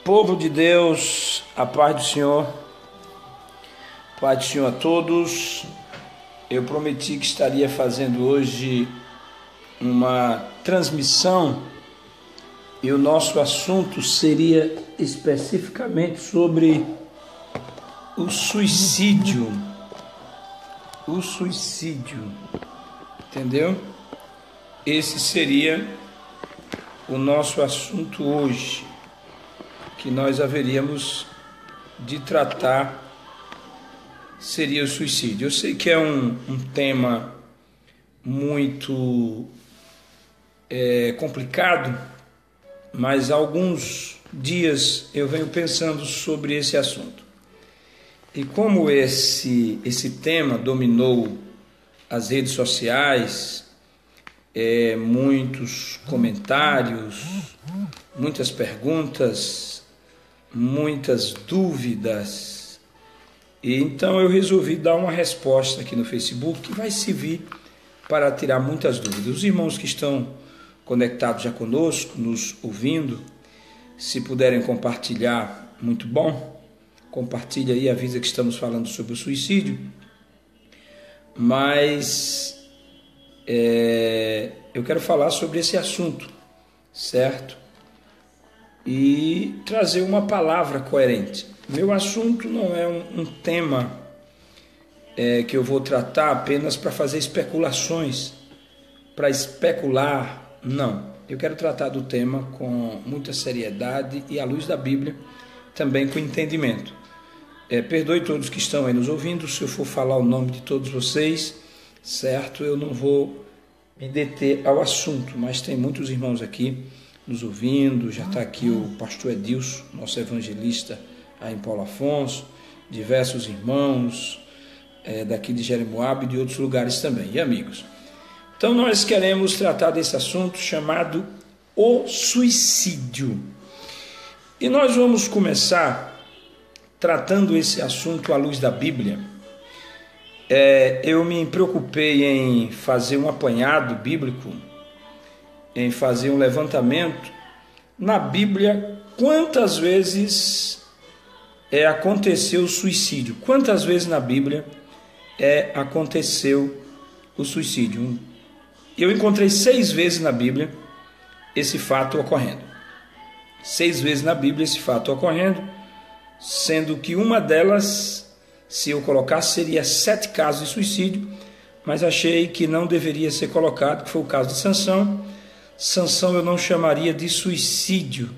Povo de Deus, a paz do Senhor, paz do Senhor a todos. Eu prometi que estaria fazendo hoje uma transmissão e o nosso assunto seria especificamente sobre o suicídio. O suicídio, entendeu? Esse seria o nosso assunto hoje, que nós haveríamos de tratar, seria o suicídio. Eu sei que é um tema muito complicado, mas há alguns dias eu venho pensando sobre esse assunto. E como esse tema dominou as redes sociais, muitos comentários, muitas perguntas, muitas dúvidas, e então eu resolvi dar uma resposta aqui no Facebook que vai servir para tirar muitas dúvidas. Os irmãos que estão conectados já conosco, nos ouvindo, se puderem compartilhar, muito bom. Compartilha aí, avisa que estamos falando sobre o suicídio. Mas eu quero falar sobre esse assunto, certo? E trazer uma palavra coerente. Meu assunto não é um tema que eu vou tratar apenas para fazer especulações, para especular, não. Eu quero tratar do tema com muita seriedade e à luz da Bíblia, também com entendimento. Perdoe todos que estão aí nos ouvindo, se eu for falar o nome de todos vocês, certo? Eu não vou me deter ao assunto, mas tem muitos irmãos aqui nos ouvindo. Já está aqui o pastor Edilson, nosso evangelista aí em Paulo Afonso, diversos irmãos daqui de Jeremoabo e de outros lugares também, e amigos. Então nós queremos tratar desse assunto chamado o suicídio. E nós vamos começar tratando esse assunto à luz da Bíblia. Eu me preocupei em fazer um apanhado bíblico, em fazer um levantamento na Bíblia, quantas vezes aconteceu o suicídio, quantas vezes na Bíblia aconteceu o suicídio. Eu encontrei 6 vezes na Bíblia esse fato ocorrendo. 6 vezes na Bíblia esse fato ocorrendo, sendo que uma delas, se eu colocasse, seria 7 casos de suicídio, mas achei que não deveria ser colocado, que foi o caso de Sansão. Sansão eu não chamaria de suicídio,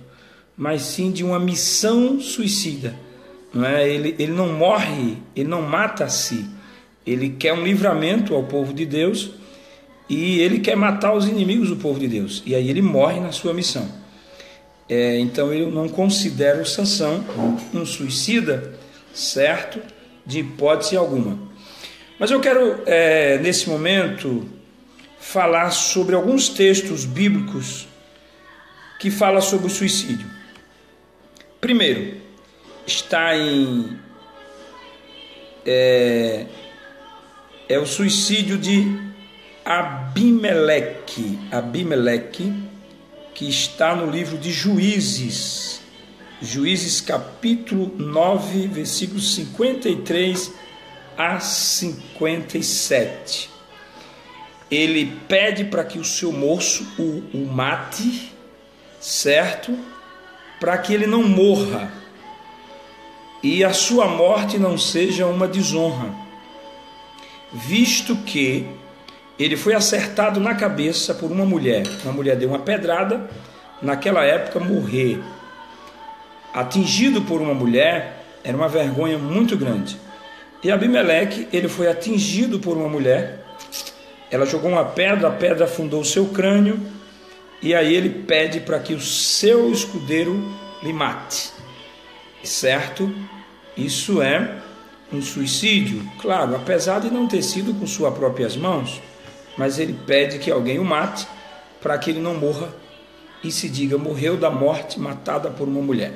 mas sim de uma missão suicida. Não é? Ele não morre, ele não mata a si, ele quer um livramento ao povo de Deus e ele quer matar os inimigos do povo de Deus, e aí ele morre na sua missão. Então eu não considero Sansão um suicida, certo? De hipótese alguma. Mas eu quero, nesse momento, falar sobre alguns textos bíblicos que falam sobre o suicídio. Primeiro, está em o suicídio de Abimeleque, que está no livro de Juízes, capítulo 9, versículos 53 a 57. Ele pede para que o seu moço o mate, certo? Para que ele não morra e a sua morte não seja uma desonra, visto que ele foi acertado na cabeça por uma mulher. Uma mulher deu uma pedrada. Naquela época, morrer atingido por uma mulher era uma vergonha muito grande. E Abimeleque, ele foi atingido por uma mulher. Ela jogou uma pedra, a pedra afundou o seu crânio. E aí ele pede para que o seu escudeiro lhe mate. Certo? Isso é um suicídio. Claro, apesar de não ter sido com suas próprias mãos, mas ele pede que alguém o mate para que ele não morra e se diga, morreu da morte matada por uma mulher.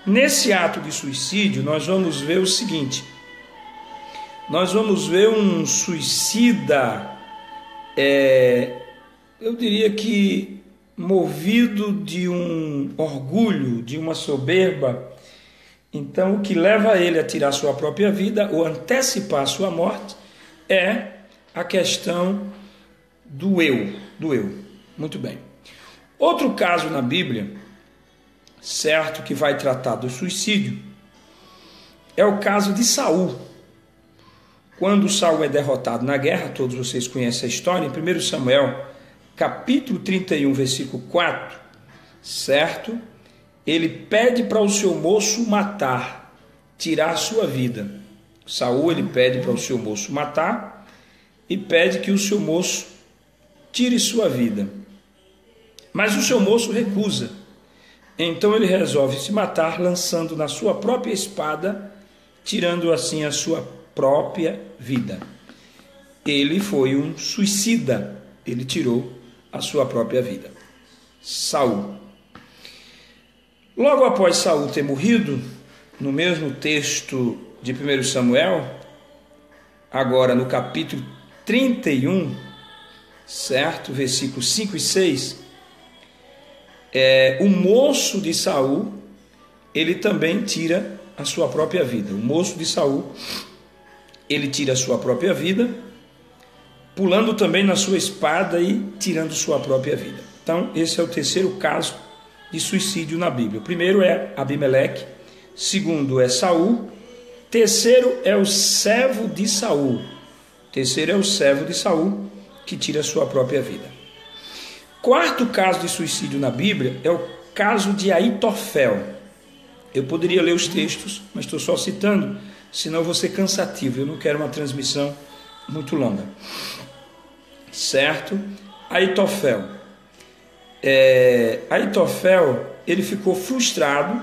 Nesse ato de suicídio, nós vamos ver o seguinte: nós vamos ver um suicida, eu diria que movido de um orgulho, de uma soberba. Então, o que leva ele a tirar sua própria vida ou antecipar a sua morte é a questão do eu, Muito bem. Outro caso na Bíblia, certo, que vai tratar do suicídio, é o caso de Saul. Quando Saul é derrotado na guerra, todos vocês conhecem a história, em 1 Samuel, capítulo 31, versículo 4, certo? Ele pede para o seu moço matar, tirar a sua vida. Saul, ele pede para o seu moço matar e pede que o seu moço tire sua vida. Mas o seu moço recusa. Então ele resolve se matar, lançando na sua própria espada, tirando assim a sua própria vida. Ele foi um suicida, ele tirou a sua própria vida. Saul. Logo após Saul ter morrido, no mesmo texto de 1 Samuel, agora no capítulo 31, certo? Versículos 5 e 6, o moço de Saul, ele também tira a sua própria vida. O moço de Saul, ele tira a sua própria vida, pulando também na sua espada e tirando sua própria vida. Então, esse é o terceiro caso de suicídio na Bíblia. O primeiro é Abimeleque, segundo é Saul, terceiro é o servo de Saul. Terceiro é o servo de Saul que tira a sua própria vida. Quarto caso de suicídio na Bíblia é o caso de Aitofel. Eu poderia ler os textos, mas estou só citando, senão eu vou ser cansativo. Eu não quero uma transmissão muito longa. Certo? Aitofel. Aitofel, ele ficou frustrado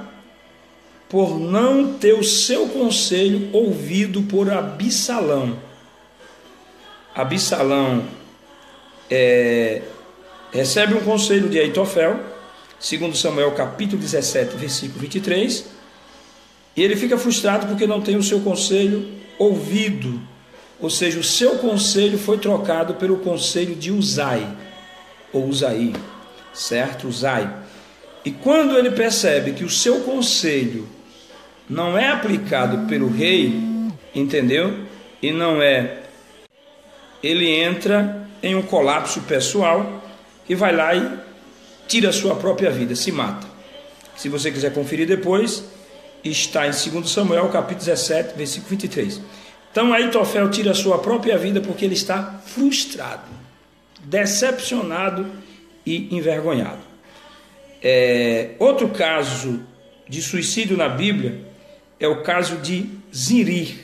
por não ter o seu conselho ouvido por Absalão. Absalão recebe um conselho de Aitofel, segundo Samuel capítulo 17, versículo 23, e ele fica frustrado porque não tem o seu conselho ouvido, ou seja, o seu conselho foi trocado pelo conselho de Uzai, ou Uzai, certo? Uzai. E quando ele percebe que o seu conselho não é aplicado pelo rei, entendeu? E não é, ele entra em um colapso pessoal e vai lá e tira a sua própria vida, se mata. Se você quiser conferir depois, está em 2 Samuel, capítulo 17, versículo 23. Então Aitofel tira a sua própria vida porque ele está frustrado, decepcionado e envergonhado. Outro caso de suicídio na Bíblia é o caso de Zinri,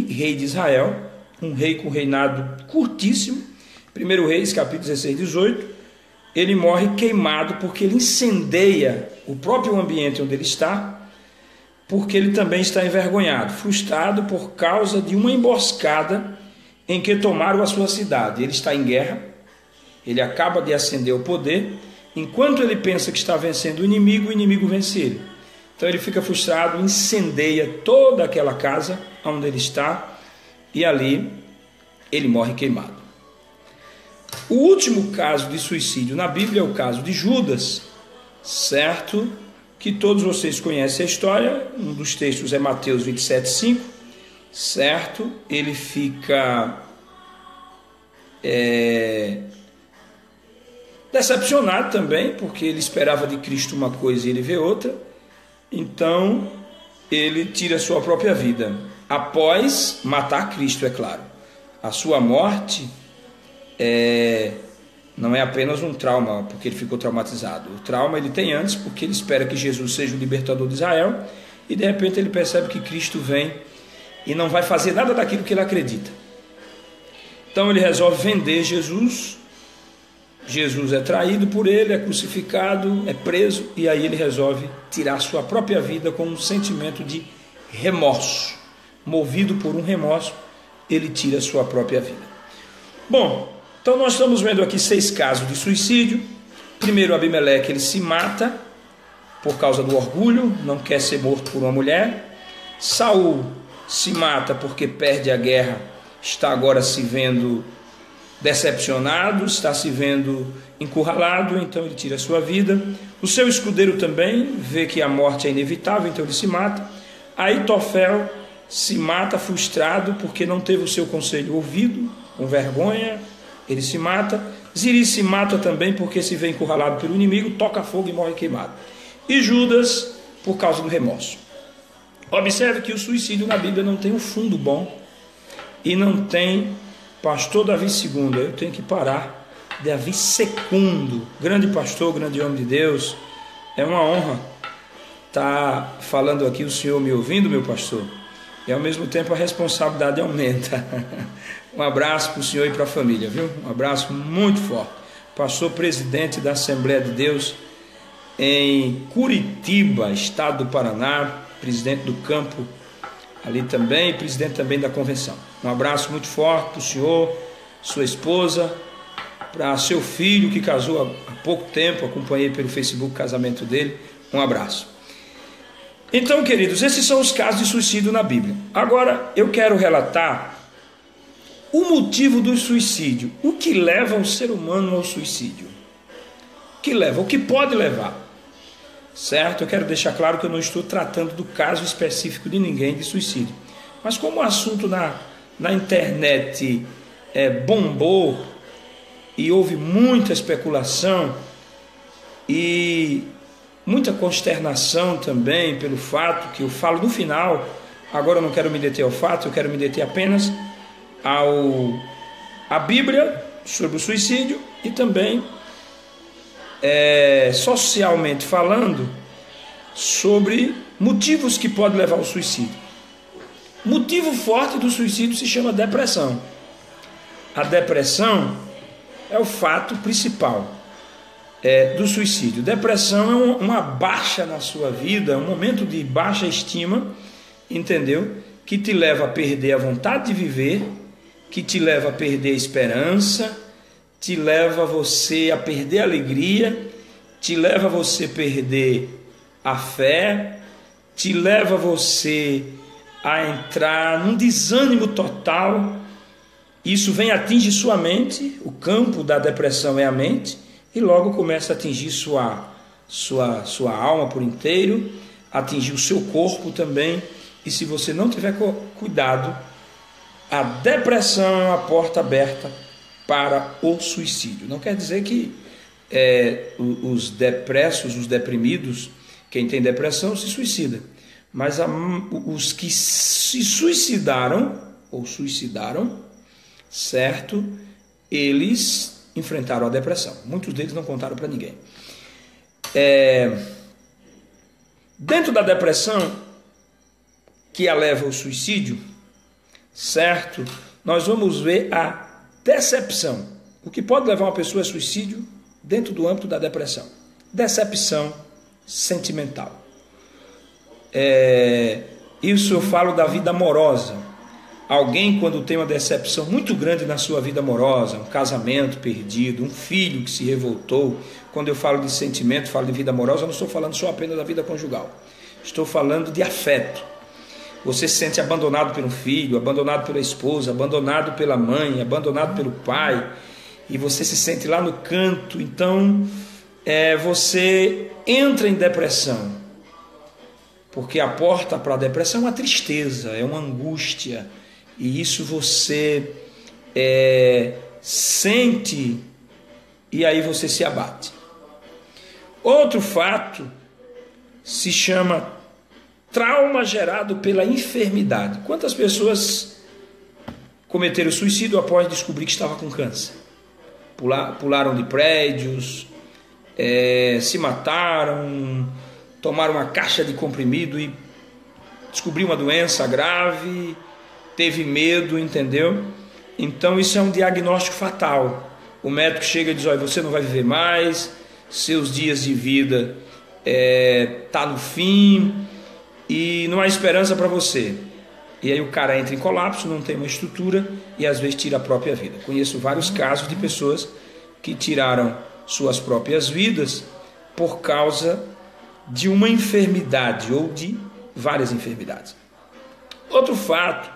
rei de Israel, um rei com reinado curtíssimo. 1 Reis, capítulo 16, 18. Ele morre queimado porque ele incendeia o próprio ambiente onde ele está, porque ele também está envergonhado, frustrado por causa de uma emboscada em que tomaram a sua cidade. Ele está em guerra, ele acaba de ascender ao poder, enquanto ele pensa que está vencendo o inimigo vence ele. Então ele fica frustrado, incendeia toda aquela casa onde ele está e ali ele morre queimado. O último caso de suicídio na Bíblia é o caso de Judas, certo? Que todos vocês conhecem a história. Um dos textos é Mateus 27, 5, certo? Ele fica decepcionado também, porque ele esperava de Cristo uma coisa e ele vê outra. Então ele tira a sua própria vida, após matar Cristo, é claro. A sua morte não é apenas um trauma, porque ele ficou traumatizado. O trauma ele tem antes, porque ele espera que Jesus seja o libertador de Israel, e de repente ele percebe que Cristo vem e não vai fazer nada daquilo que ele acredita. Então ele resolve vender Jesus. Jesus é traído por ele, é crucificado, é preso, e aí ele resolve tirar sua própria vida com um sentimento de remorso. Movido por um remorso, ele tira sua própria vida. Bom, então nós estamos vendo aqui 6 casos de suicídio. Primeiro, Abimeleque, ele se mata por causa do orgulho, não quer ser morto por uma mulher. Saul se mata porque perde a guerra, está agora se vendo decepcionado, está se vendo encurralado, então ele tira a sua vida. O seu escudeiro também vê que a morte é inevitável, então ele se mata. Aitofel se mata frustrado porque não teve o seu conselho ouvido, com vergonha, ele se mata. Ziri se mata também porque se vê encurralado pelo inimigo, toca fogo e morre queimado. E Judas por causa do remorso. Observe que o suicídio na Bíblia não tem um fundo bom e não tem pastor Davi II. Eu tenho que parar. Davi II, grande pastor, grande homem de Deus. É uma honra estar falando aqui, o senhor me ouvindo, meu pastor, e ao mesmo tempo a responsabilidade aumenta. Um abraço para o senhor e para a família, viu? Um abraço muito forte. Pastor presidente da Assembleia de Deus em Curitiba, estado do Paraná, presidente do campo ali também, e presidente também da convenção. Um abraço muito forte para o senhor, sua esposa, para seu filho que casou há pouco tempo, acompanhei pelo Facebook o casamento dele. Um abraço. Então, queridos, esses são os casos de suicídio na Bíblia. Agora, eu quero relatar o motivo do suicídio. O que leva o ser humano ao suicídio? O que leva? O que pode levar? Certo? Eu quero deixar claro que eu não estou tratando do caso específico de ninguém de suicídio. Mas como o assunto na internet bombou e houve muita especulação e muita consternação também pelo fato que eu falo no final, agora eu não quero me deter ao fato, eu quero me deter apenas à Bíblia sobre o suicídio e também socialmente falando sobre motivos que podem levar ao suicídio. Motivo forte do suicídio se chama depressão. A depressão é o fato principal do suicídio. Depressão é uma baixa na sua vida, um momento de baixa estima, entendeu? Que te leva a perder a vontade de viver, que te leva a perder a esperança, te leva você a perder a alegria, te leva você a perder a fé, te leva você a entrar num desânimo total. Isso vem atingir sua mente, o campo da depressão é a mente, e logo começa a atingir sua alma por inteiro, atingir o seu corpo também, e se você não tiver cuidado, a depressão é uma porta aberta para o suicídio. Não quer dizer que os depressos, os deprimidos, quem tem depressão se suicida, mas os que se suicidaram ou suicidaram, certo? Eles enfrentaram a depressão. Muitos deles não contaram para ninguém. Dentro da depressão que a leva ao suicídio, certo? Nós vamos ver a decepção. O que pode levar uma pessoa a suicídio dentro do âmbito da depressão? Decepção sentimental. Isso eu falo da vida amorosa. Alguém, quando tem uma decepção muito grande na sua vida amorosa, um casamento perdido, um filho que se revoltou. Quando eu falo de sentimento, falo de vida amorosa, eu não estou falando só apenas da vida conjugal. Estou falando de afeto. Você se sente abandonado pelo filho, abandonado pela esposa, abandonado pela mãe, abandonado pelo pai, e você se sente lá no canto. Então, você entra em depressão, porque a porta para a depressão é uma tristeza, é uma angústia, e isso você sente, e aí você se abate. Outro fato se chama trauma gerado pela enfermidade. Quantas pessoas cometeram suicídio após descobrir que estava com câncer? Pularam de prédios, se mataram, tomaram uma caixa de comprimido e descobriu uma doença grave, teve medo, entendeu? Então isso é um diagnóstico fatal. O médico chega e diz: olha, você não vai viver mais, seus dias de vida tá no fim e não há esperança para você. E aí o cara entra em colapso, não tem uma estrutura e às vezes tira a própria vida. Conheço vários casos de pessoas que tiraram suas próprias vidas por causa de uma enfermidade ou de várias enfermidades. Outro fato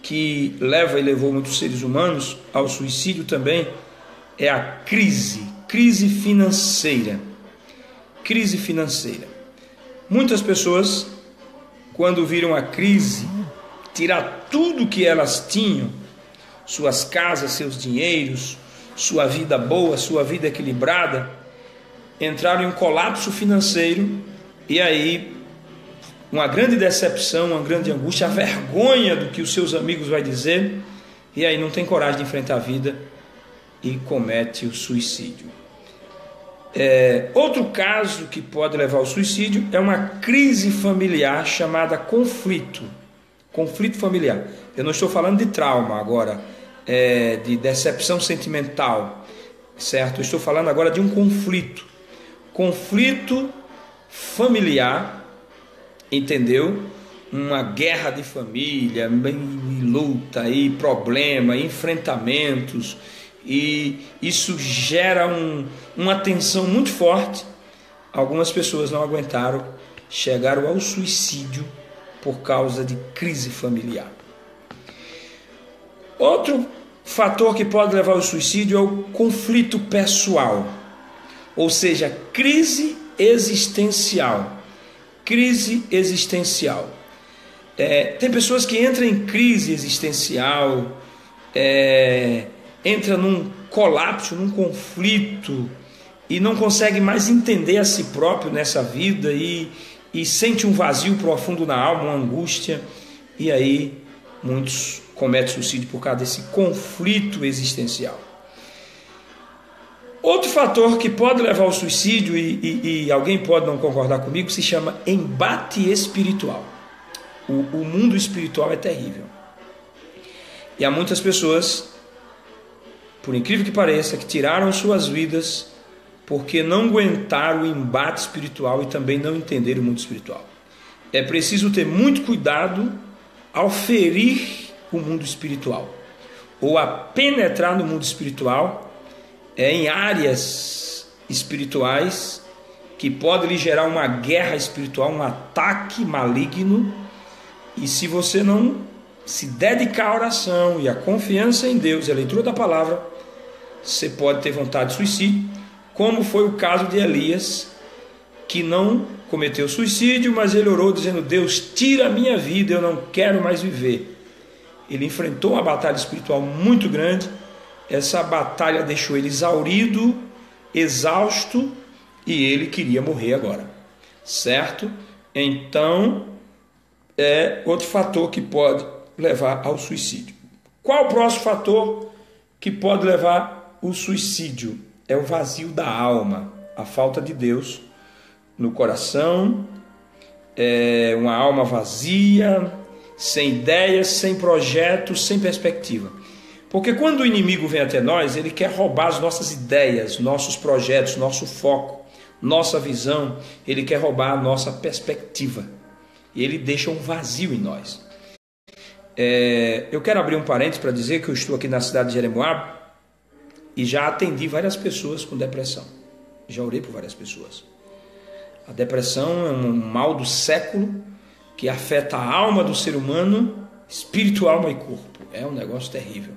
que leva e levou muitos seres humanos ao suicídio também é a crise financeira. Crise financeira. Muitas pessoas, quando viram a crise, tirar tudo que elas tinham, suas casas, seus dinheiros, sua vida boa, sua vida equilibrada, entraram em um colapso financeiro e aí uma grande decepção, uma grande angústia, a vergonha do que os seus amigos vão dizer, e aí não tem coragem de enfrentar a vida e comete o suicídio. Outro caso que pode levar ao suicídio é uma crise familiar chamada conflito familiar. Eu não estou falando de trauma agora, de decepção sentimental, certo? Eu estou falando agora de um conflito familiar, entendeu? Uma guerra de família, luta e problema, enfrentamentos, e isso gera uma tensão muito forte. Algumas pessoas não aguentaram, chegaram ao suicídio por causa de crise familiar. Outro fator que pode levar ao suicídio é o conflito pessoal, ou seja, crise existencial. Tem pessoas que entram em crise existencial, entra num colapso, num conflito e não consegue mais entender a si próprio nessa vida e sente um vazio profundo na alma, uma angústia, e aí muitos cometem suicídio por causa desse conflito existencial. Outro fator que pode levar ao suicídio, e alguém pode não concordar comigo, se chama embate espiritual. O mundo espiritual é terrível. E há muitas pessoas, por incrível que pareça, que tiraram suas vidas porque não aguentaram o embate espiritual e também não entenderam o mundo espiritual. É preciso ter muito cuidado ao ferir o mundo espiritual, ou a penetrar no mundo espiritual, em áreas espirituais que pode lhe gerar uma guerra espiritual, um ataque maligno. E se você não se dedicar à oração e à confiança em Deus e à leitura da palavra, você pode ter vontade de suicídio, como foi o caso de Elias, que não cometeu suicídio, mas ele orou dizendo: Deus, tira a minha vida, eu não quero mais viver. Ele enfrentou uma batalha espiritual muito grande. Essa batalha deixou ele exaurido, exausto, e ele queria morrer agora, certo? Então, é outro fator que pode levar ao suicídio. Qual o próximo fator que pode levar ao suicídio? É o vazio da alma, a falta de Deus no coração, uma alma vazia, sem ideias, sem projetos, sem perspectiva. Porque quando o inimigo vem até nós, ele quer roubar as nossas ideias, nossos projetos, nosso foco, nossa visão, ele quer roubar a nossa perspectiva. E ele deixa um vazio em nós. Eu quero abrir um parênteses para dizer que eu estou aqui na cidade de Jeremoabo e já atendi várias pessoas com depressão. Já orei por várias pessoas. A depressão é um mal do século que afeta a alma do ser humano, espírito, alma e corpo. É um negócio terrível.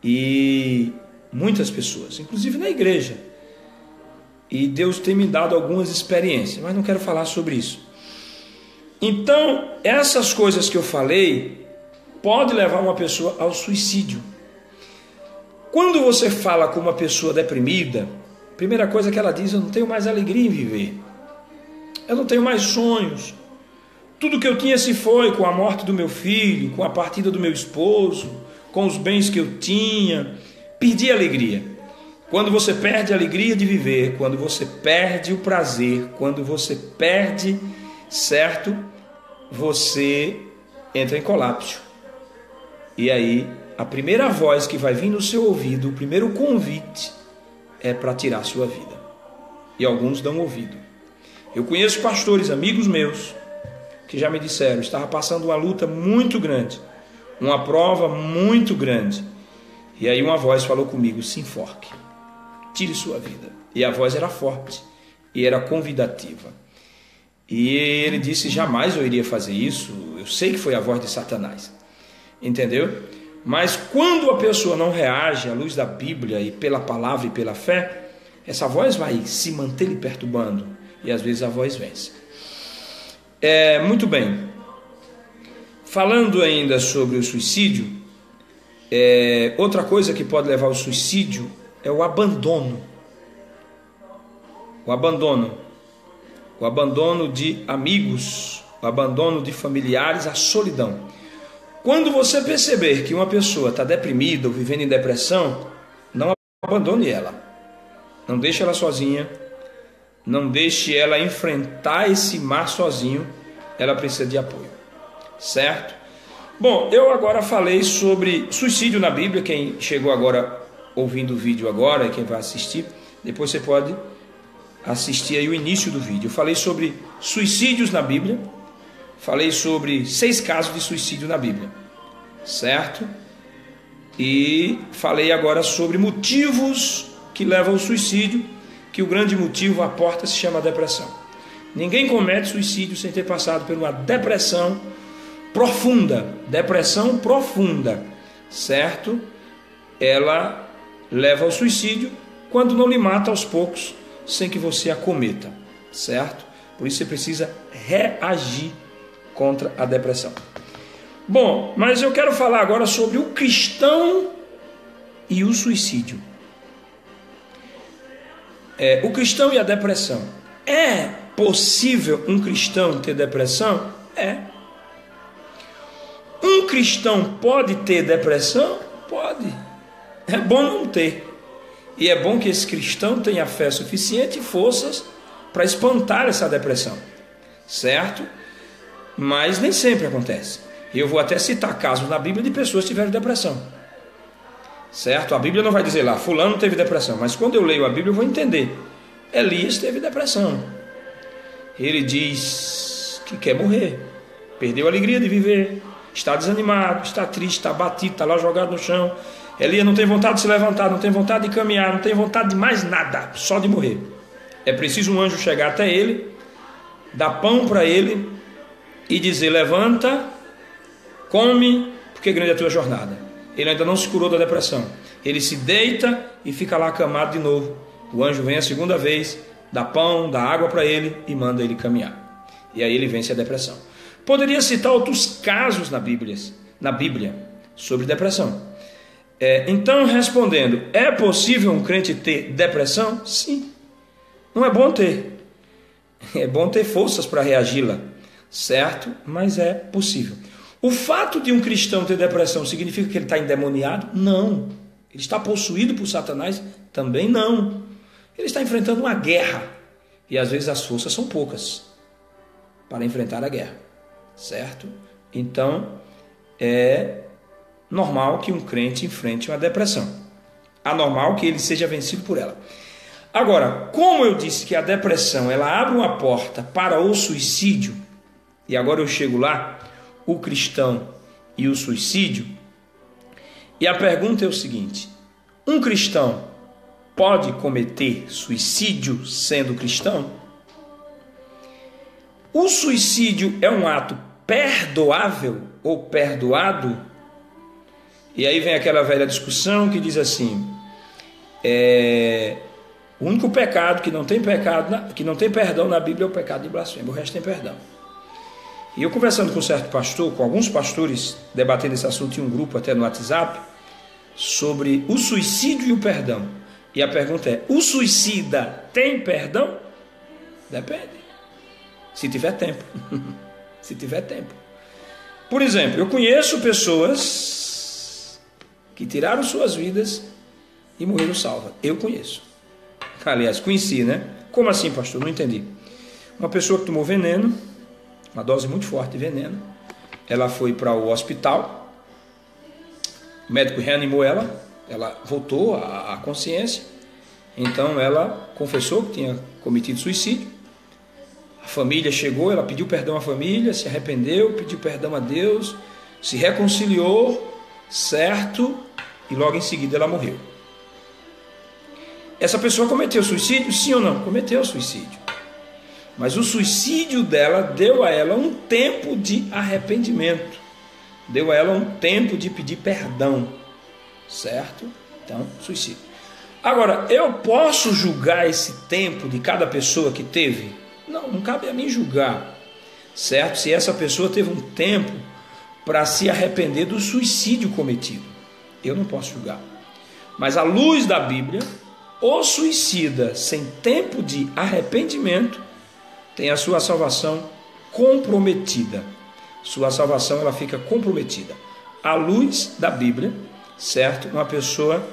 E muitas pessoas, inclusive na igreja, e Deus tem me dado algumas experiências, mas não quero falar sobre isso. Então, essas coisas que eu falei pode levar uma pessoa ao suicídio. Quando você fala com uma pessoa deprimida, a primeira coisa que ela diz: eu não tenho mais alegria em viver, eu não tenho mais sonhos, tudo que eu tinha se foi com a morte do meu filho, com a partida do meu esposo, com os bens que eu tinha, perdi a alegria. Quando você perde a alegria de viver, quando você perde o prazer, quando você perde, certo, você entra em colapso. E aí, a primeira voz que vai vir no seu ouvido, o primeiro convite, é para tirar a sua vida. E alguns dão ouvido. Eu conheço pastores, amigos meus, que já me disseram: estava passando uma luta muito grande, uma prova muito grande, e aí uma voz falou comigo: se enforque, tire sua vida. E a voz era forte e era convidativa, e ele disse: jamais eu iria fazer isso, eu sei que foi a voz de Satanás. entendeu? Mas quando a pessoa não reage à luz da Bíblia e pela palavra e pela fé, essa voz vai se manter lhe perturbando e às vezes a voz vence. Muito bem. Falando ainda sobre o suicídio, outra coisa que pode levar ao suicídio é o abandono. O abandono de amigos, o abandono de familiares, a solidão. Quando você perceber que uma pessoa está deprimida ou vivendo em depressão, não abandone ela. Não deixe ela sozinha. Não deixe ela enfrentar esse mar sozinho. Ela precisa de apoio. Certo? Bom, eu agora falei sobre suicídio na Bíblia. Quem chegou agora ouvindo o vídeo agora, quem vai assistir, depois você pode assistir aí o início do vídeo. Eu falei sobre suicídios na Bíblia. Falei sobre 6 casos de suicídio na Bíblia, certo? E falei agora sobre motivos que levam ao suicídio, que o grande motivo, a porta, se chama depressão. Ninguém comete suicídio sem ter passado por uma depressão profunda, certo? Ela leva ao suicídio quando não lhe mata aos poucos, sem que você a cometa, certo? Por isso você precisa reagir contra a depressão. Bom, mas eu quero falar agora sobre o cristão e o suicídio. O cristão e a depressão. É possível um cristão ter depressão? Um cristão pode ter depressão? Pode. É bom não ter. E é bom que esse cristão tenha fé suficiente e forças para espantar essa depressão, certo? Mas nem sempre acontece. Eu vou até citar casos na Bíblia de pessoas que tiveram depressão, certo? A Bíblia não vai dizer lá, fulano teve depressão, mas quando eu leio a Bíblia eu vou entender. Elias teve depressão. Ele diz que quer morrer, perdeu a alegria de viver, está desanimado, está triste, está abatido, está lá jogado no chão. Elias não tem vontade de se levantar, não tem vontade de caminhar, não tem vontade de mais nada, só de morrer. É preciso um anjo chegar até ele, dar pão para ele e dizer: levanta, come, porque grande é a tua jornada. Ele ainda não se curou da depressão. Ele se deita e fica lá acamado de novo. O anjo vem a segunda vez, dá pão, dá água para ele e manda ele caminhar. E aí ele vence a depressão. Poderia citar outros casos na Bíblia sobre depressão. Então, respondendo, é possível um crente ter depressão? Sim. Não é bom ter. É bom ter forças para reagi-la, certo? Mas é possível. O fato de um cristão ter depressão significa que ele está endemoniado? Não. Ele está possuído por Satanás? Também não. Ele está enfrentando uma guerra. E às vezes as forças são poucas para enfrentar a guerra, certo? Então, é normal que um crente enfrente uma depressão. Anormal que ele seja vencido por ela. Agora, como eu disse que a depressão ela abre uma porta para o suicídio, e agora eu chego lá, o cristão e o suicídio, e a pergunta é o seguinte: um cristão pode cometer suicídio sendo cristão? O suicídio é um ato perdoável ou perdoado? E aí vem aquela velha discussão que diz assim: o único pecado que não tem perdão na Bíblia é o pecado de blasfêmia, o resto tem perdão. E eu conversando com um certo pastor, com alguns pastores, debatendo esse assunto em um grupo até no WhatsApp, sobre o suicídio e o perdão. E a pergunta é: o suicida tem perdão? Depende. Se tiver tempo. Se tiver tempo. Por exemplo, eu conheço pessoas que tiraram suas vidas e morreram salvas. Eu conheço. Aliás, conheci, né? Como assim, pastor? Não entendi. Uma pessoa que tomou veneno, uma dose muito forte de veneno, ela foi para o hospital, o médico reanimou ela voltou à consciência, então ela confessou que tinha cometido suicídio. A família chegou, ela pediu perdão à família, se arrependeu, pediu perdão a Deus, se reconciliou, certo? E logo em seguida ela morreu. Essa pessoa cometeu suicídio? Sim ou não? Cometeu suicídio. Mas o suicídio dela deu a ela um tempo de arrependimento. deu a ela um tempo de pedir perdão, certo? Então, suicídio. Agora, eu posso julgar esse tempo de cada pessoa que teve? Não cabe a mim julgar, certo? Se essa pessoa teve um tempo para se arrepender do suicídio cometido, eu não posso julgar. Mas à luz da Bíblia, o suicida sem tempo de arrependimento tem a sua salvação comprometida. Sua salvação ela fica comprometida. À luz da Bíblia, certo? Uma pessoa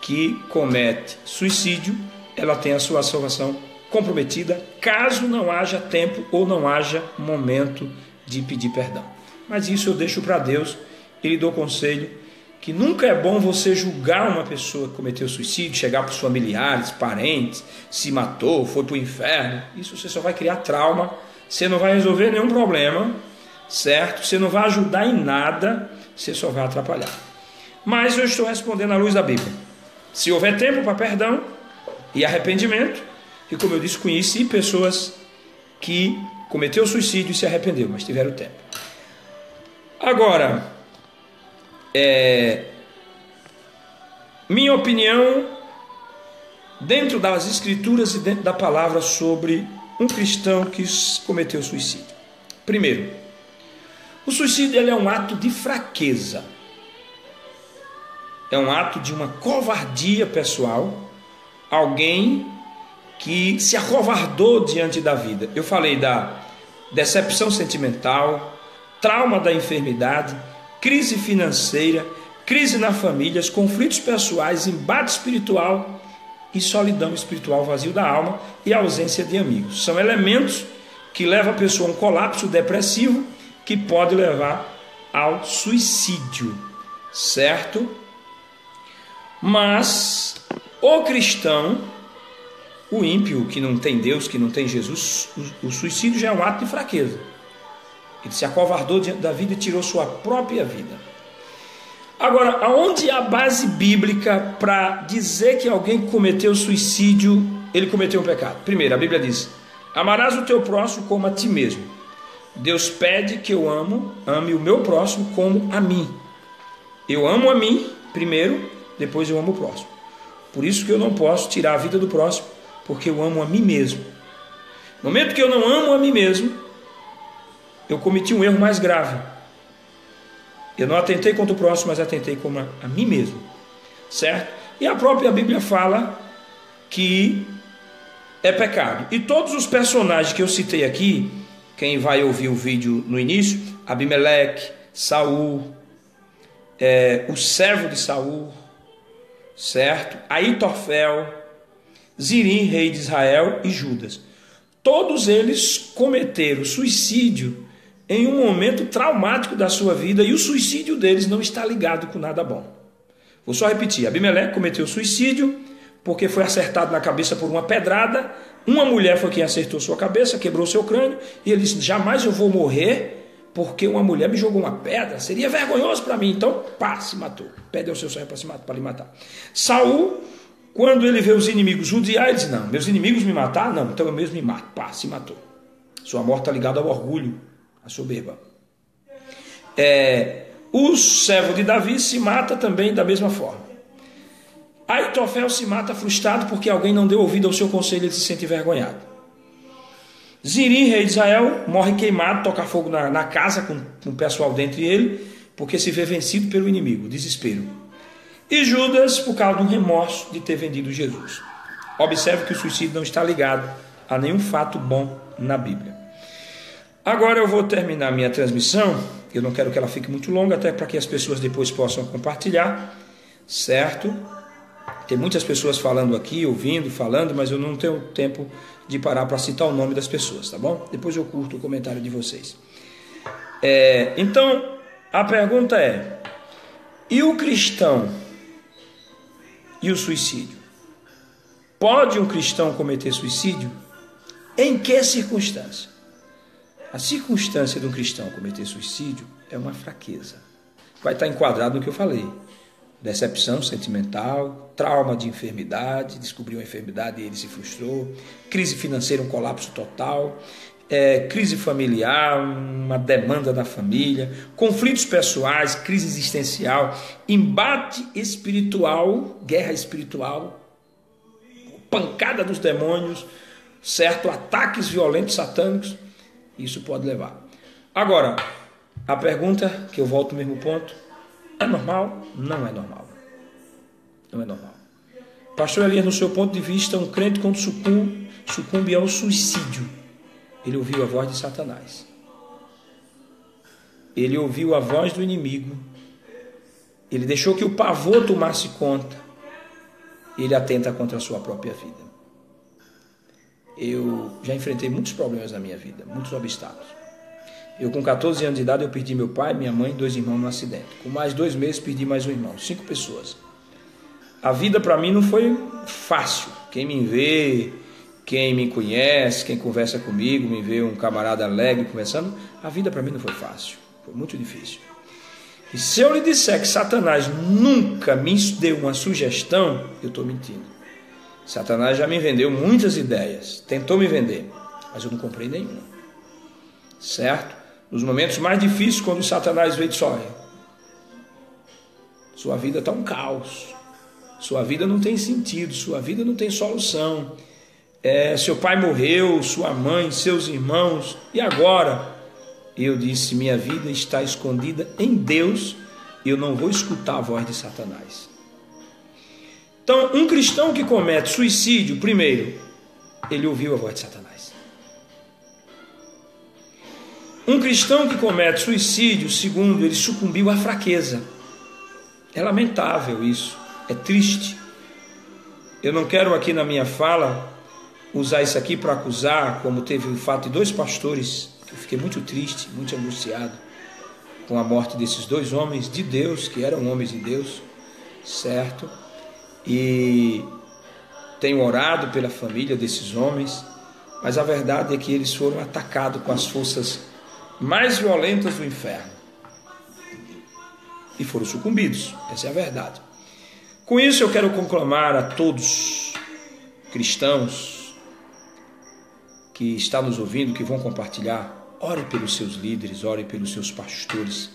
que comete suicídio, ela tem a sua salvação comprometida, caso não haja tempo ou não haja momento de pedir perdão. Mas isso eu deixo para Deus e lhe dou conselho que nunca é bom você julgar uma pessoa que cometeu suicídio, chegar para os familiares, parentes, se matou, foi para o inferno. Isso você só vai criar trauma, você não vai resolver nenhum problema, certo? Você não vai ajudar em nada, você só vai atrapalhar. Mas eu estou respondendo à luz da Bíblia. Se houver tempo para perdão e arrependimento, e como eu disse, conheci pessoas que cometeram suicídio e se arrependeu, mas tiveram tempo. Agora, minha opinião, dentro das escrituras e dentro da palavra, sobre um cristão que cometeu suicídio. Primeiro, o suicídio ele é um ato de fraqueza. É um ato de uma covardia pessoal. Alguém que se acovardou diante da vida. Eu falei da decepção sentimental, trauma da enfermidade, crise financeira, crise na família, conflitos pessoais, embate espiritual e solidão espiritual, vazio da alma e ausência de amigos. São elementos que levam a pessoa a um colapso depressivo que pode levar ao suicídio, certo? Mas o cristão, o ímpio que não tem Deus, que não tem Jesus, o suicídio já é um ato de fraqueza. Ele se acovardou diante da vida e tirou sua própria vida. Agora, aonde há base bíblica para dizer que alguém cometeu suicídio, ele cometeu um pecado? Primeiro, a Bíblia diz: amarás o teu próximo como a ti mesmo. Deus pede que eu ame o meu próximo como a mim. Eu amo a mim primeiro, depois eu amo o próximo. Por isso que eu não posso tirar a vida do próximo, porque eu amo a mim mesmo. No momento que eu não amo a mim mesmo, eu cometi um erro mais grave. Eu não atentei contra o próximo, mas atentei contra a mim mesmo, certo? E a própria Bíblia fala que é pecado. E todos os personagens que eu citei aqui, quem vai ouvir o vídeo no início, Abimeleque, Saul, o servo de Saul, certo? Aitofel, Zirim, rei de Israel, e Judas. Todos eles cometeram suicídio em um momento traumático da sua vida, e o suicídio deles não está ligado com nada bom. Vou só repetir: Abimeleque cometeu suicídio porque foi acertado na cabeça por uma pedrada. Uma mulher foi quem acertou sua cabeça, quebrou seu crânio, e ele disse: jamais eu vou morrer porque uma mulher me jogou uma pedra, seria vergonhoso para mim. Então, pá, se matou. Perdeu o seu sonho para lhe matar. Saul, quando ele vê os inimigos judiar, ele diz: não, meus inimigos me matar? Não, então eu mesmo me mato. Pá, se matou. Sua morte está ligada ao orgulho, à soberba. O servo de Davi se mata também da mesma forma. Aitofel se mata frustrado porque alguém não deu ouvido ao seu conselho e ele se sente envergonhado. Zirim, rei de Israel, morre queimado, toca fogo na casa com o pessoal dentro dele, porque se vê vencido pelo inimigo, desespero. E Judas, por causa do remorso de ter vendido Jesus. Observe que o suicídio não está ligado a nenhum fato bom na Bíblia. Agora eu vou terminar minha transmissão. Eu não quero que ela fique muito longa, até para que as pessoas depois possam compartilhar, certo? Tem muitas pessoas falando aqui, ouvindo, falando, mas eu não tenho tempo de parar para citar o nome das pessoas, tá bom? Depois eu curto o comentário de vocês. Então, a pergunta é: e o cristão e o suicídio? Pode um cristão cometer suicídio? Em que circunstância? A circunstância de um cristão cometer suicídio é uma fraqueza. Vai estar enquadrado no que eu falei: decepção sentimental, trauma de enfermidade, descobriu a enfermidade e ele se frustrou, crise financeira, um colapso total, crise familiar, uma demanda da família, conflitos pessoais, crise existencial, embate espiritual, guerra espiritual, pancada dos demônios, certo? Ataques violentos satânicos, isso pode levar. Agora, a pergunta, que eu volto ao mesmo ponto, é normal? Não é normal. Não é normal. Pastor Elias, no seu ponto de vista, um crente quando sucumbe ao suicídio, ele ouviu a voz de Satanás. Ele ouviu a voz do inimigo. Ele deixou que o pavor tomasse conta. Ele atenta contra a sua própria vida. Eu já enfrentei muitos problemas na minha vida, muitos obstáculos. Eu, com 14 anos de idade, eu perdi meu pai, minha mãe e 2 irmãos no acidente. Com mais 2 meses, perdi mais um irmão, 5 pessoas. A vida para mim não foi fácil. Quem me vê, quem me conhece, quem conversa comigo, me vê um camarada alegre conversando, a vida para mim não foi fácil, foi muito difícil. E se eu lhe disser que Satanás nunca me deu uma sugestão, eu estou mentindo. Satanás já me vendeu muitas ideias, tentou me vender, mas eu não comprei nenhuma. Certo? Nos momentos mais difíceis, quando Satanás veio e disse, olha, sua vida está um caos, sua vida não tem sentido, sua vida não tem solução. Seu pai morreu, sua mãe, seus irmãos, e agora? Eu disse, minha vida está escondida em Deus, e eu não vou escutar a voz de Satanás. Então, um cristão que comete suicídio, primeiro, ele ouviu a voz de Satanás. Um cristão que comete suicídio, segundo, ele sucumbiu à fraqueza. É lamentável isso, é triste. Eu não quero aqui na minha fala usar isso aqui para acusar, como teve o fato de 2 pastores, que eu fiquei muito triste, muito angustiado com a morte desses 2 homens de Deus, que eram homens de Deus, certo? E tenho orado pela família desses homens, mas a verdade é que eles foram atacados com as forças mais violentas do inferno e foram sucumbidos, essa é a verdade. Com isso eu quero conclamar a todos cristãos que estão nos ouvindo, que vão compartilhar, ore pelos seus líderes, ore pelos seus pastores,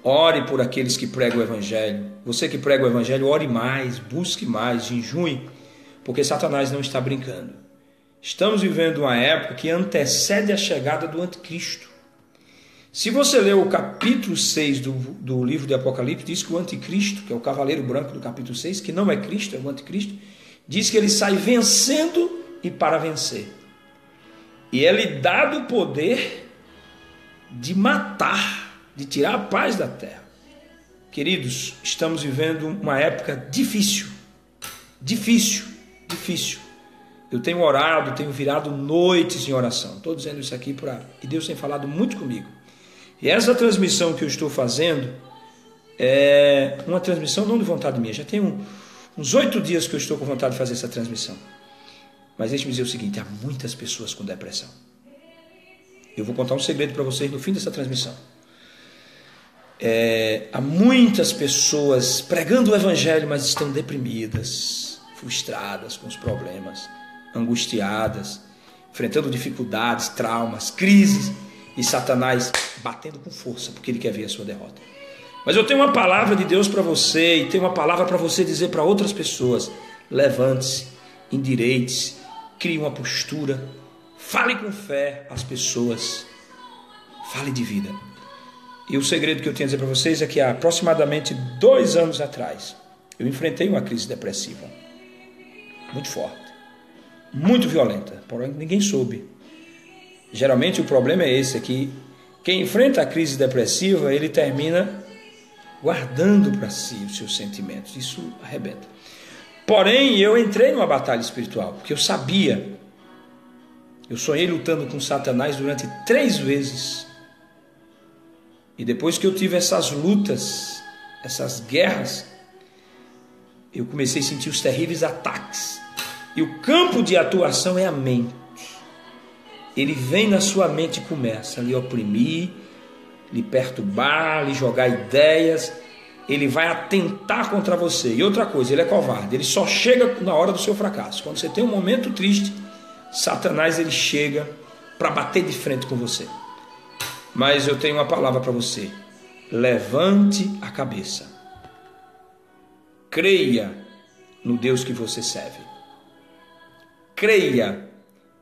ore por aqueles que pregam o Evangelho. Você que prega o Evangelho, ore mais, busque mais, jejue, porque Satanás não está brincando. Estamos vivendo uma época que antecede a chegada do anticristo. Se você ler o capítulo 6 do livro de Apocalipse, diz que o anticristo, que é o cavaleiro branco do capítulo 6, que não é Cristo, é o anticristo, diz que ele sai vencendo e para vencer. E é-lhe dado o poder de matar, de tirar a paz da terra. Queridos, estamos vivendo uma época difícil. Difícil. Eu tenho orado, tenho virado noites em oração. Estou dizendo isso aqui e Deus tem falado muito comigo. E essa transmissão que eu estou fazendo é uma transmissão não de vontade minha. Já tem uns 8 dias que eu estou com vontade de fazer essa transmissão. Mas deixe-me dizer o seguinte, há muitas pessoas com depressão. Eu vou contar um segredo para vocês no fim dessa transmissão. Há muitas pessoas pregando o Evangelho, mas estão deprimidas, frustradas com os problemas, angustiadas, enfrentando dificuldades, traumas, crises, e Satanás batendo com força, porque ele quer ver a sua derrota. Mas eu tenho uma palavra de Deus para você, e tenho uma palavra para você dizer para outras pessoas. Levante-se, endireite-se, crie uma postura, fale com fé às pessoas, fale de vida. E o segredo que eu tenho a dizer para vocês é que há aproximadamente 2 anos atrás, eu enfrentei uma crise depressiva, muito forte, muito violenta, porém ninguém soube. Geralmente o problema é esse, é que quem enfrenta a crise depressiva, ele termina guardando para si os seus sentimentos, isso arrebenta. Porém, eu entrei numa batalha espiritual, porque eu sabia, eu sonhei lutando com Satanás durante 3 vezes. E depois que eu tive essas lutas, essas guerras, eu comecei a sentir os terríveis ataques. E o campo de atuação é a mente. Ele vem na sua mente e começa a lhe oprimir, lhe perturbar, lhe jogar ideias. Ele vai atentar contra você. E outra coisa, ele é covarde. Ele só chega na hora do seu fracasso. Quando você tem um momento triste, Satanás ele chega para bater de frente com você. Mas eu tenho uma palavra para você. Levante a cabeça. Creia no Deus que você serve. Creia.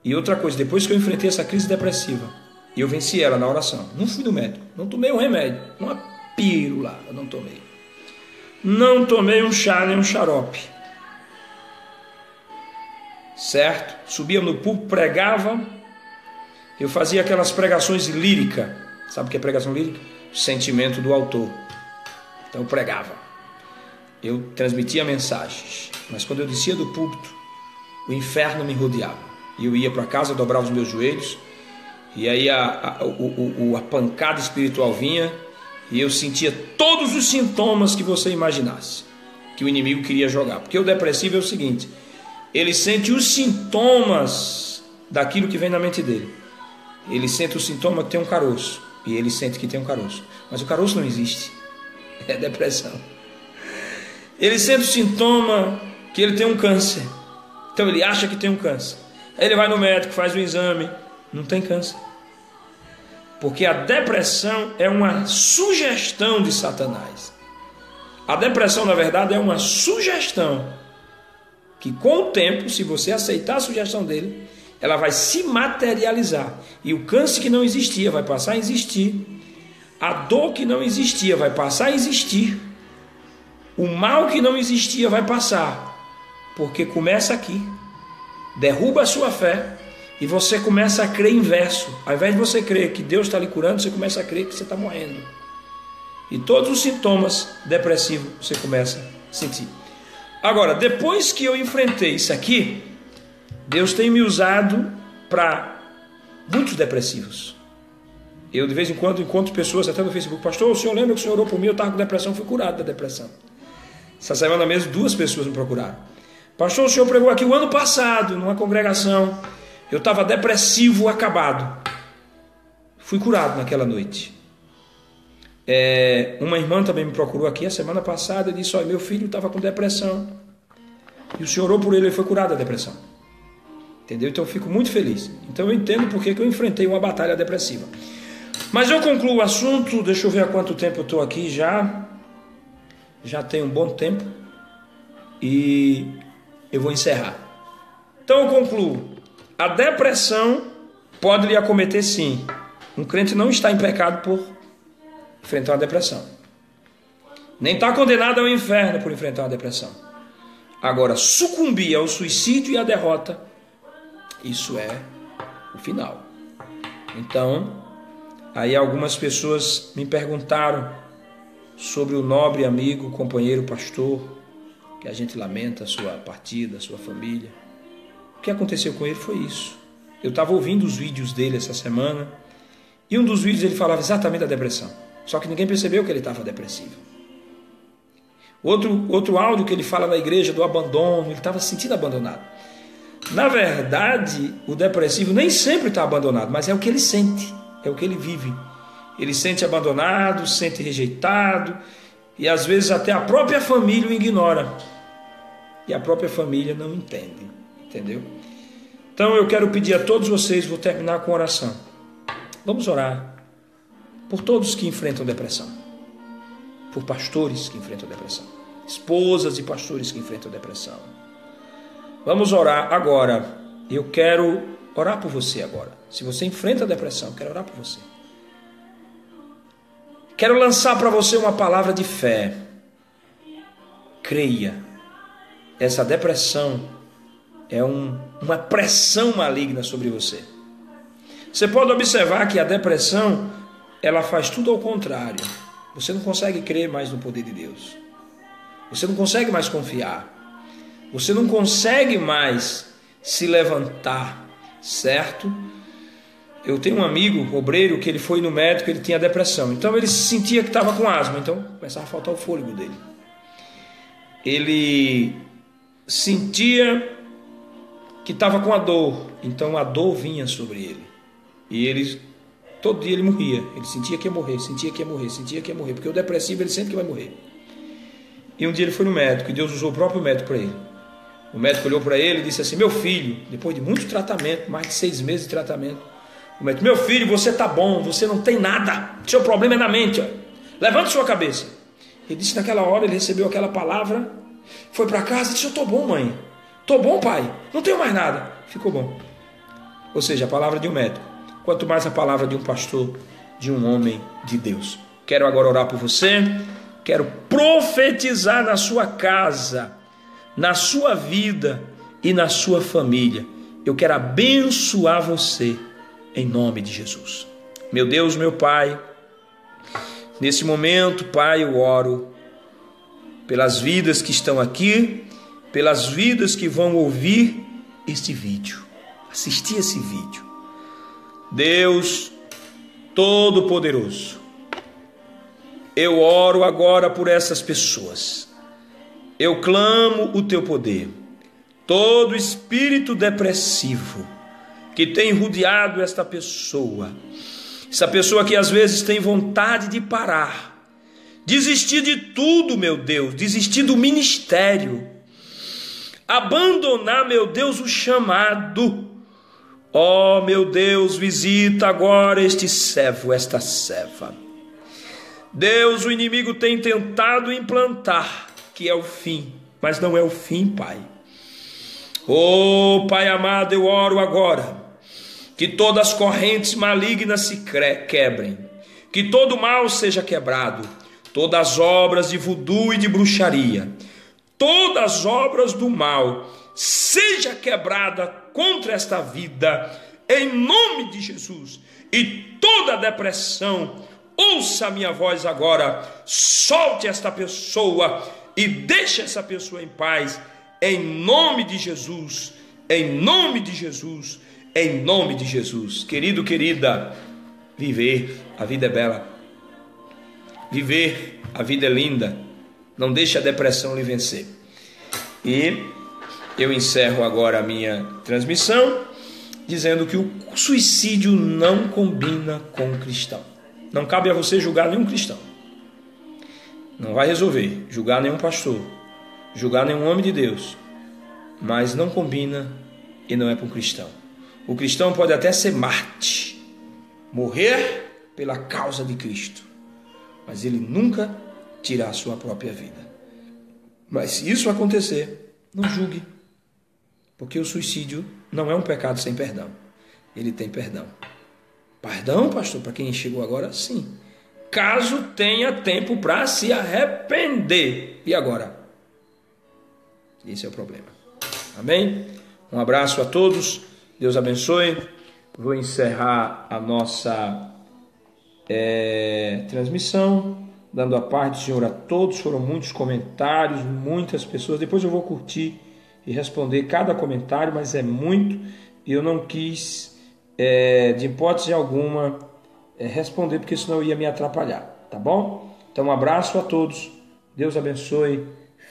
E outra coisa, depois que eu enfrentei essa crise depressiva, e eu venci ela na oração, não fui no médico, não tomei um remédio, uma pílula, eu não tomei. Não tomei um chá nem um xarope. Certo? Subia no púlpito, pregava. Eu fazia aquelas pregações líricas. Sabe o que é pregação lírica? O sentimento do autor. Então eu pregava. Eu transmitia mensagens. Mas quando eu descia do púlpito, o inferno me rodeava. E eu ia para casa, dobrava os meus joelhos. E aí a pancada espiritual vinha. E eu sentia todos os sintomas que você imaginasse que o inimigo queria jogar. Porque o depressivo é o seguinte: ele sente os sintomas daquilo que vem na mente dele. Ele sente o sintoma que tem um caroço. E ele sente que tem um caroço. Mas o caroço não existe. É depressão. Ele sente o sintoma que ele tem um câncer. Então ele acha que tem um câncer. Aí ele vai no médico, faz o exame. Não tem câncer. Porque a depressão é uma sugestão de Satanás. A depressão, na verdade, é uma sugestão que com o tempo, se você aceitar a sugestão dele, ela vai se materializar. E o câncer que não existia vai passar a existir. A dor que não existia vai passar a existir. O mal que não existia vai passar. Porque começa aqui. Derruba a sua fé. E você começa a crer inverso. Ao invés de você crer que Deus está lhe curando, você começa a crer que você está morrendo. E todos os sintomas depressivos você começa a sentir. Agora, depois que eu enfrentei isso aqui, Deus tem me usado para muitos depressivos. Eu de vez em quando encontro pessoas até no Facebook: pastor, o senhor lembra que o senhor orou por mim? Eu estava com depressão, fui curado da depressão. Essa semana mesmo 2 pessoas me procuraram: pastor, o senhor pregou aqui o ano passado numa congregação, eu estava depressivo, acabado. Fui curado naquela noite. Uma irmã também me procurou aqui a semana passada e disse: olha, meu filho estava com depressão e o senhor orou por ele e foi curado da depressão. Entendeu? Então eu fico muito feliz. Então eu entendo porque que eu enfrentei uma batalha depressiva. Mas eu concluo o assunto. Deixa eu ver há quanto tempo eu estou aqui já. Já tem um bom tempo. E eu vou encerrar. Então eu concluo. A depressão pode lhe acometer, sim. Um crente não está em pecado por enfrentar uma depressão. Nem está condenado ao inferno por enfrentar uma depressão. Agora, sucumbir ao suicídio e à derrota, isso é o final. Então, aí algumas pessoas me perguntaram sobre o nobre amigo, companheiro, pastor, que a gente lamenta a sua partida, a sua família. O que aconteceu com ele foi isso. Eu estava ouvindo os vídeos dele essa semana, e um dos vídeos ele falava exatamente da depressão. Só que ninguém percebeu que ele estava depressivo. Outro áudio que ele fala na igreja do abandono, ele estava se sentindo abandonado. Na verdade, o depressivo nem sempre está abandonado, mas é o que ele sente, é o que ele vive. Ele sente abandonado, sente rejeitado, e às vezes até a própria família o ignora. E a própria família não entende, entendeu? Então eu quero pedir a todos vocês, vou terminar com oração. Vamos orar por todos que enfrentam depressão, por pastores que enfrentam depressão, esposas e pastores que enfrentam depressão. Vamos orar agora. Eu quero orar por você agora. Se você enfrenta a depressão, eu quero orar por você. Quero lançar para você uma palavra de fé. Creia. Essa depressão é uma pressão maligna sobre você. Você pode observar que a depressão, ela faz tudo ao contrário. Você não consegue crer mais no poder de Deus. Você não consegue mais confiar. Você não consegue mais se levantar, certo? Eu tenho um amigo, obreiro, que ele foi no médico, ele tinha depressão. Então ele sentia que estava com asma, então começava a faltar o fôlego dele. Ele sentia que estava com a dor, então a dor vinha sobre ele. E ele, todo dia ele morria. Ele sentia que ia morrer, sentia que ia morrer, sentia que ia morrer. Porque o depressivo, ele sente que vai morrer. E um dia ele foi no médico, e Deus usou o próprio médico para ele. O médico olhou para ele e disse assim: meu filho, depois de muito tratamento, mais de 6 meses de tratamento, O médico: meu filho, você está bom, você não tem nada, seu problema é na mente, ó. Levante sua cabeça. Ele disse, naquela hora ele recebeu aquela palavra, foi para casa e disse: eu estou bom, mãe, estou bom, pai, não tenho mais nada. Ficou bom. Ou seja, a palavra de um médico, quanto mais a palavra de um pastor, de um homem de Deus. Quero agora orar por você, quero profetizar na sua casa, na sua vida e na sua família. Eu quero abençoar você em nome de Jesus. Meu Deus, meu Pai, nesse momento, Pai, eu oro pelas vidas que estão aqui, pelas vidas que vão ouvir este vídeo, assistir esse vídeo. Deus Todo-Poderoso, eu oro agora por essas pessoas. Eu clamo o teu poder. Todo espírito depressivo que tem rodeado esta pessoa, essa pessoa que às vezes tem vontade de parar, desistir de tudo, meu Deus, desistir do ministério, abandonar, meu Deus, o chamado. Ó, meu Deus, visita agora este servo, esta serva. Deus, o inimigo tem tentado implantar que é o fim, mas não é o fim, Pai. Oh, Pai amado, eu oro agora que todas as correntes malignas se quebrem, que todo mal seja quebrado, todas as obras de voodoo e de bruxaria, todas as obras do mal seja quebrada contra esta vida, em nome de Jesus. E toda depressão, ouça a minha voz agora, solte esta pessoa e deixe essa pessoa em paz, em nome de Jesus, em nome de Jesus, em nome de Jesus. Querido, querida, viver, a vida é bela, viver, a vida é linda, não deixe a depressão lhe vencer. E eu encerro agora a minha transmissão dizendo que o suicídio não combina com o cristão. Não cabe a você julgar nenhum cristão, não vai resolver julgar nenhum pastor, julgar nenhum homem de Deus, mas não combina e não é para um cristão. O cristão pode até ser Marte, morrer pela causa de Cristo, mas ele nunca tirar a sua própria vida. Mas se isso acontecer, não julgue, porque o suicídio não é um pecado sem perdão. Ele tem perdão. Perdão, pastor, para quem chegou agora? Sim. Caso tenha tempo para se arrepender. E agora? Esse é o problema. Amém? Um abraço a todos. Deus abençoe. Vou encerrar a nossa transmissão, dando a paz do Senhor a todos. Foram muitos comentários, muitas pessoas. Depois eu vou curtir e responder cada comentário, mas é muito. E eu não quis, de hipótese alguma, responder, porque senão ia me atrapalhar. Tá bom? Então um abraço a todos. Deus abençoe.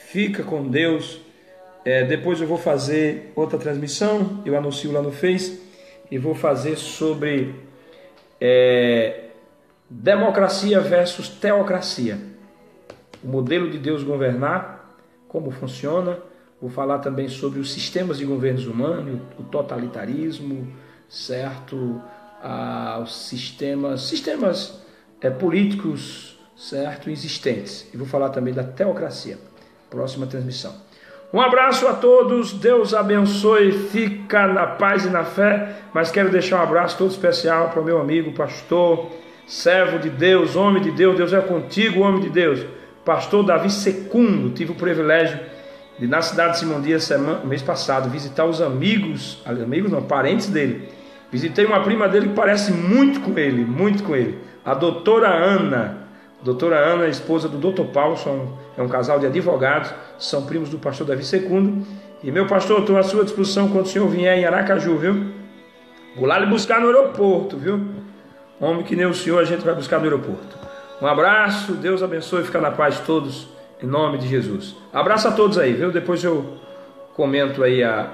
Fica com Deus. Depois eu vou fazer outra transmissão, eu anuncio lá no Face, e vou fazer sobre democracia versus teocracia, o modelo de Deus governar, como funciona. Vou falar também sobre os sistemas de governos humanos, o totalitarismo, certo? Os sistemas políticos, certo? Existentes. E vou falar também da teocracia. Próxima transmissão. Um abraço a todos, Deus abençoe, fica na paz e na fé, mas quero deixar um abraço todo especial para o meu amigo, pastor, servo de Deus, homem de Deus, Deus é contigo, homem de Deus, pastor Davi Secundo. Tive o privilégio de, na cidade de Simão Dias, mês passado, visitar os parentes dele. Visitei uma prima dele que parece muito com ele, a doutora Ana. Doutora Ana, esposa do doutor Paulo, é um casal de advogados, são primos do pastor Davi Secundo. E meu pastor, estou à sua disposição quando o senhor vier em Aracaju, viu? Vou lá lhe buscar no aeroporto, viu? Homem que nem o senhor, a gente vai buscar no aeroporto. Um abraço, Deus abençoe, fica na paz de todos, em nome de Jesus. Abraço a todos aí, viu? Depois eu comento aí a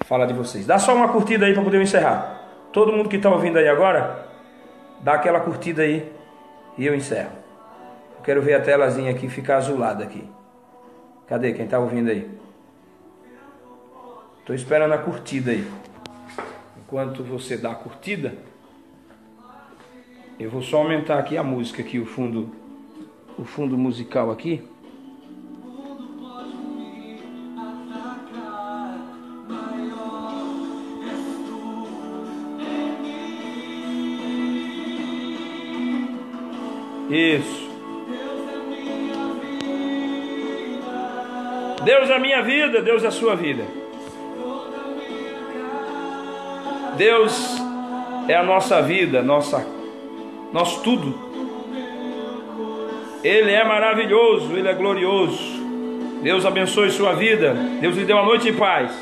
fala de vocês. Dá só uma curtida aí para poder encerrar. Todo mundo que está ouvindo aí agora, dá aquela curtida aí e eu encerro. Eu quero ver a telazinha aqui ficar azulada aqui. Cadê quem está ouvindo aí? Estou esperando a curtida aí. enquanto você dá a curtida, eu vou só aumentar aqui a música, aqui, o fundo musical aqui. Isso. Deus é a minha vida, Deus é a sua vida. Deus é a nossa vida, nosso tudo. Ele é maravilhoso, Ele é glorioso. Deus abençoe sua vida. Deus lhe deu uma noite de paz.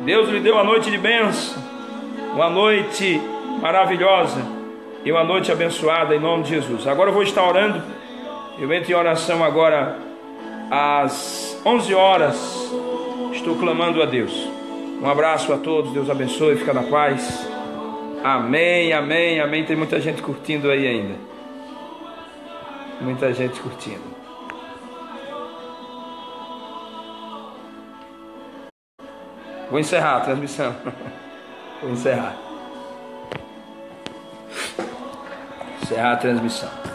Deus lhe deu uma noite de bênção, uma noite maravilhosa e uma noite abençoada em nome de Jesus. Agora eu vou estar orando. Eu entro em oração agora às 11 horas. Estou clamando a Deus. Um abraço a todos, Deus abençoe, fica na paz. Amém, amém, amém. Tem muita gente curtindo aí ainda. Muita gente curtindo. Vou encerrar a transmissão. Vou encerrar a transmissão.